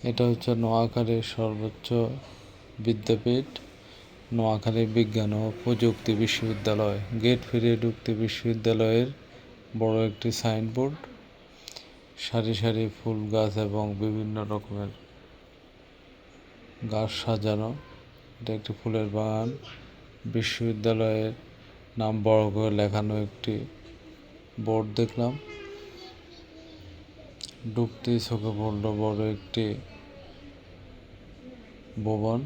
এটা হচ্ছে নোয়াখালীর সর্বোচ্চ বিদ্যাপীঠ, নোয়াখালী বিজ্ঞান ও প্রযুক্তি বিশ্ববিদ্যালয়। গেট পেরিয়ে ঢুকতে বিশ্ববিদ্যালয়ের বড় একটি সাইনবোর্ড, সারি সারি ফুল গাছ এবং বিভিন্ন রকমের গাছ সাজানো। এটা একটি ফুলের বাগান। বিশ্ববিদ্যালয়ের নাম বড় করে লেখানো একটি বোর্ড দেখলাম। ঢুকতেই চোখে পড়ল বড় একটি ভবন,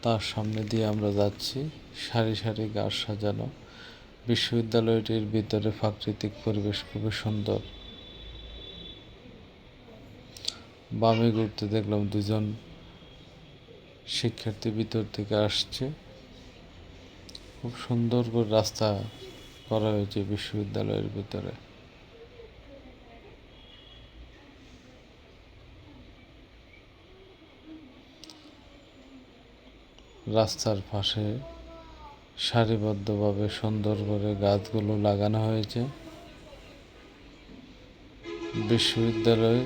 তার সামনে দিয়ে আমরা যাচ্ছি। সারি সারি গাছ সাজানো। বিশ্ববিদ্যালয়টির ভিতরে প্রাকৃতিক পরিবেশ খুবই সুন্দর। বামে ঘুরতে দেখলাম দুজন শিক্ষার্থী ভিতর থেকে আসছে। খুব সুন্দর করে রাস্তা করা হয়েছে বিশ্ববিদ্যালয়ের ভিতরে। রাস্তার পাশে সারিবদ্ধভাবে সুন্দর করে গাছগুলো লাগানো হয়েছে। বিশ্ববিদ্যালয়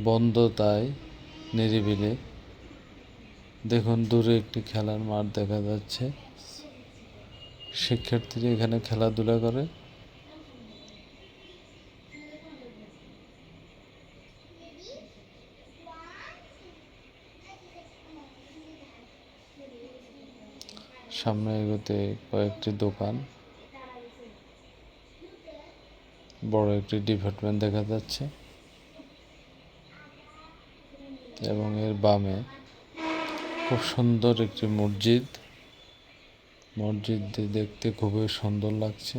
বন্ধ, তাই নিরিবিলি। দেখুন দূরে একটি খেলার মাঠ দেখা যাচ্ছে। শিক্ষার্থীরা এখানে খেলাধুলা করে। সামনে এগোতে কয়েকটি দোকান, বড় একটি ডিপার্টমেন্ট দেখা যাচ্ছে এবং এর বামে খুব সুন্দর একটি মসজিদ। মসজিদটি দেখতে খুবই সুন্দর লাগছে।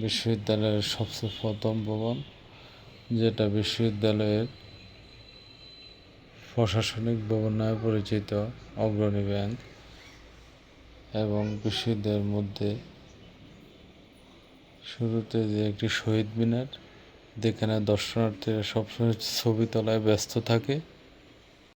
বিশ্ববিদ্যালয়ের সবচেয়ে প্রথম ভবন, যেটা বিশ্ববিদ্যালয়ের প্রশাসনিক ভবন নামে পরিচিত, অগ্রণী ব্যাংক। এবং বিশ্ববিদ্যালয়ের মধ্যে শুরুতে যে একটি শহীদ মিনার, যেখানে দর্শনার্থীরা সবসময় ছবি তোলায় ব্যস্ত থাকে।